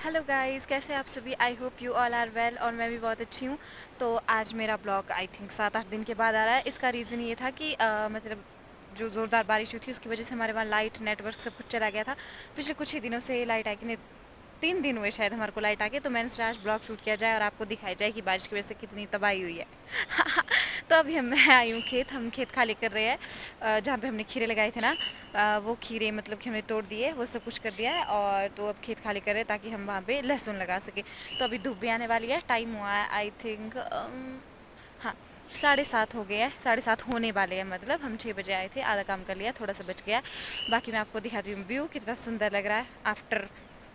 Hello guys, कैसे आप सभी। I hope you all are well और मैं भी बहुत अच्छी हूँ। तो आज मेरा ब्लॉग आई थिंक 7-8 दिन के बाद आ रहा है। इसका रीज़न ये था कि मतलब जो ज़ोरदार बारिश हुई थी उसकी वजह से हमारे वहाँ लाइट नेटवर्क सब कुछ चला गया था। पिछले कुछ ही दिनों से लाइट आई कि नहीं, 3 दिन हुए शायद हमारे को लाइट आके। तो मैंने सोचा आज ब्लॉग शूट किया जाए और आपको दिखाई जाए कि बारिश की वजह से कितनी तबाही हुई है। तो अभी मैं आई हूँ खेत। हम खेत खाली कर रहे हैं। जहाँ पे हमने खीरे लगाए थे ना, वो खीरे मतलब कि हमने तोड़ दिए, वो सब कुछ कर दिया है। और तो अब खेत खाली कर रहे हैं ताकि हम वहाँ पे लहसुन लगा सके। तो अभी धूप भी आने वाली है। टाइम हुआ है आई थिंक हाँ 7:30 हो गया है। 7:30 होने वाले हैं। मतलब हम 6 बजे आए थे, आधा काम कर लिया, थोड़ा सा बच गया। बाकी मैं आपको दिखाती हूँ व्यू कितना सुंदर लग रहा है आफ्टर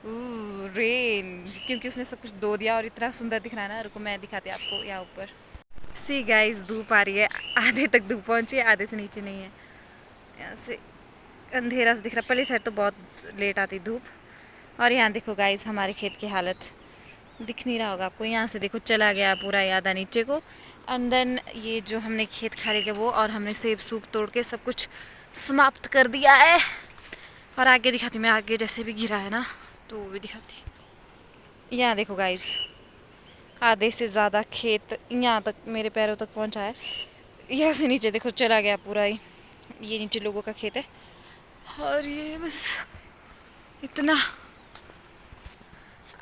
रेन, क्योंकि उसने सब कुछ धो दिया और इतना सुंदर दिख रहा है ना। रुको मैं दिखाती हूँ आपको यहाँ ऊपर। सी गाइस, धूप आ रही है। आधे तक धूप पहुँची है, आधे से नीचे नहीं है। यहाँ से अंधेरा से दिख रहा। पहले साइड तो बहुत लेट आती धूप। और यहाँ देखो गाइस हमारे खेत की हालत, दिख नहीं रहा होगा आपको। यहाँ से देखो चला गया पूरा यादा नीचे को। एंड देन ये जो हमने खेत खाली किया वो, और हमने सेब सूप तोड़ के सब कुछ समाप्त कर दिया है। और आगे दिखाती मैं, आगे जैसे भी गिरा है ना तो वो भी दिखाती। यहाँ देखो गाइस, आधे से ज़्यादा खेत यहाँ तक मेरे पैरों तक पहुँचा है। यहाँ से नीचे देखो चला गया पूरा ही। ये नीचे लोगों का खेत है और ये बस इतना।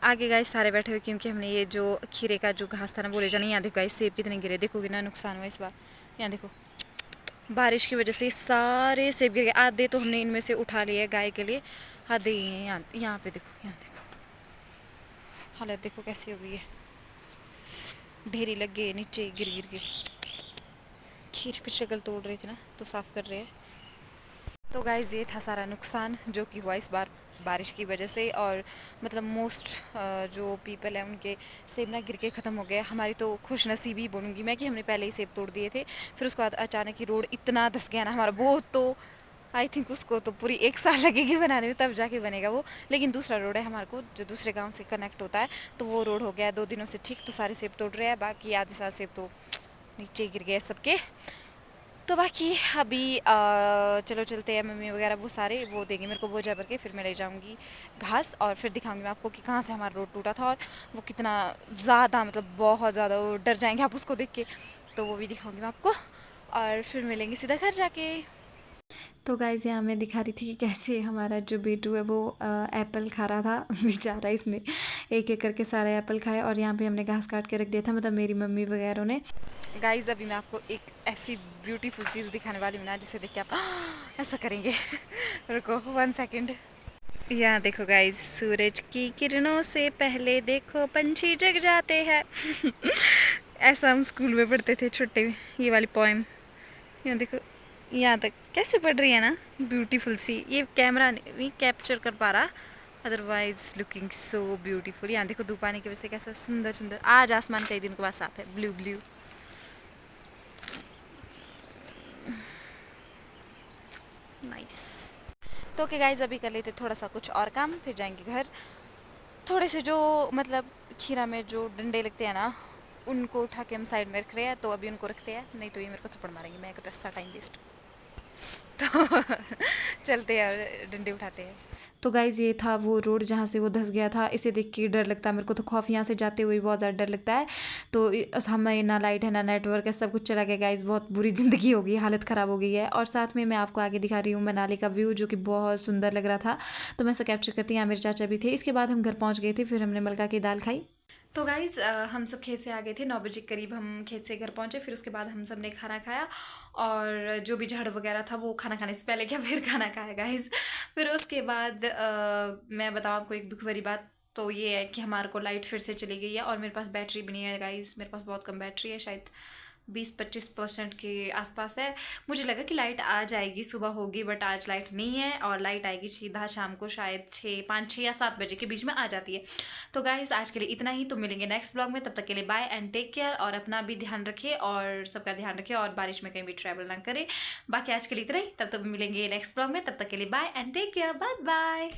आगे गाइस सारे बैठे हुए क्योंकि हमने ये जो खीरे का जो घास था ना बोले जाने। यहाँ देखो गाइस सेब कितने गिरे, देखोगे ना नुकसान हुआ इस बार। यहाँ देखो बारिश की वजह से सारे सेब गिर गए। आधे तो हमने इनमें से उठा लिए गाय के लिए, आधे यहाँ यहाँ पे देखो। यहाँ देखो हालत देखो कैसी हो गई है, ढेरी लग गए नीचे गिर गिर के। खीर पे शक्ल तोड़ रहे थे ना तो साफ कर रहे हैं। तो गाइस ये था सारा नुकसान जो कि हुआ इस बार बारिश की वजह से। और मतलब मोस्ट जो पीपल हैं उनके सेब ना गिर के ख़त्म हो गए। हमारी तो खुशनसीबी बोलूँगी मैं कि हमने पहले ही सेब तोड़ दिए थे। फिर उसके बाद अचानक ही रोड इतना धस गया ना हमारा, वो तो आई थिंक उसको तो पूरी 1 साल लगेगी बनाने में तब जाके बनेगा वो। लेकिन दूसरा रोड है हमारे को जो दूसरे गांव से कनेक्ट होता है, तो वो रोड हो गया 2 दिनों से ठीक। तो सारे सेब तोड़ रहे हैं, बाकी आधे साल सेब तो नीचे गिर गए सबके। तो बाकी अभी चलो चलते हैं। मम्मी वगैरह वो सारे वो देंगे मेरे को बोझा भर के, फिर मैं ले जाऊंगी घास और फिर दिखाऊंगी मैं आपको कि कहाँ से हमारा रोड टूटा था और वो कितना ज़्यादा मतलब बहुत ज़्यादा वो डर जाएंगे आप उसको देख के। तो वो भी दिखाऊंगी मैं आपको और फिर मिलेंगे सीधा घर जाके। तो गाइस यहाँ मैं दिखा रही थी कि कैसे हमारा जो बेटू है वो एप्पल खा रहा था। बेचारा इसने एक एक करके सारे एप्पल खाए और यहाँ पे हमने घास काट के रख दिया था, मतलब मेरी मम्मी वगैरह ने। गाइस अभी मैं आपको एक ऐसी ब्यूटीफुल चीज़ दिखाने वाली हूँ ना जिसे देख के आप ऐसा करेंगे। रुको 1 सेकेंड। यहाँ देखो गाइस, सूरज की किरणों से पहले देखो पंछी जग जाते हैं। ऐसा हम स्कूल में पढ़ते थे छोटे में, ये वाली पोएम। यहाँ देखो यहाँ तक कैसे पढ़ रही है ना, ब्यूटीफुल सी। ये कैमरा नहीं कैप्चर कर पा रहा, अदरवाइज लुकिंग सो ब्यूटीफुल। यहाँ देखो धूप आने की वजह से कैसा सुंदर सुंदर। आज आसमान कई दिन के बाद साफ है, ब्लू ब्लू नाइस। तो ओके गाइज अभी कर लेते थोड़ा सा कुछ और काम, फिर जाएंगे घर। थोड़े से जो मतलब खीरा में जो डंडे लगते हैं ना उनको उठा के हम साइड में रख रहे हैं, तो अभी उनको रखते हैं, नहीं तो ये मेरे को थप्पड़ मारेंगे। मैं तो ऐसा टाइम वेस्ट। तो चलते हैं और डंडे उठाते हैं। तो गाइज़ ये था वो रोड जहाँ से वो धंस गया था। इसे देख के डर लगता है मेरे को, तो खौफ यहाँ से जाते हुए बहुत ज़्यादा डर लगता है। तो हमें ना लाइट है ना नेटवर्क है, सब कुछ चला गया गाइज़। बहुत बुरी ज़िंदगी हो गई, हालत ख़राब हो गई है। और साथ में मैं आपको आगे दिखा रही हूँ मनाली का व्यू जो कि बहुत सुंदर लग रहा था, तो मैं उसे कैप्चर करती हूँ। यहाँ मेरे चाचा भी थे। इसके बाद हम घर पहुँच गए थे, फिर हमने मलका की दाल खाई। तो गाइज़ हम सब खेत से आ गए थे 9 बजे के करीब, हम खेत से घर पहुँचे। फिर उसके बाद हम सब ने खाना खाया और जो भी झाड़ू वगैरह था वो खाना खाने से पहले क्या फिर खाना खाया गाइज़। फिर उसके बाद मैं बताऊँ आपको एक दुख भरी बात, तो ये है कि हमारे को लाइट फिर से चली गई है और मेरे पास बैटरी भी नहीं है गाइज़। मेरे पास बहुत कम बैटरी है, शायद 20-25% के आसपास है। मुझे लगा कि लाइट आ जाएगी, सुबह होगी, बट आज लाइट नहीं है और लाइट आएगी सीधा शाम को, शायद 5-6 या 7 बजे के बीच में आ जाती है। तो गाइज़ आज के लिए इतना ही, तो मिलेंगे नेक्स्ट ब्लॉग में। तब तक के लिए बाय एंड टेक केयर, और अपना भी ध्यान रखिए और सबका ध्यान रखिए और बारिश में कहीं भी ट्रैवल ना करें। बाकी आज के लिए इतना ही, तब तक मिलेंगे नेक्स्ट ब्लॉग में। तब तक के लिए bye and take care, bye bye.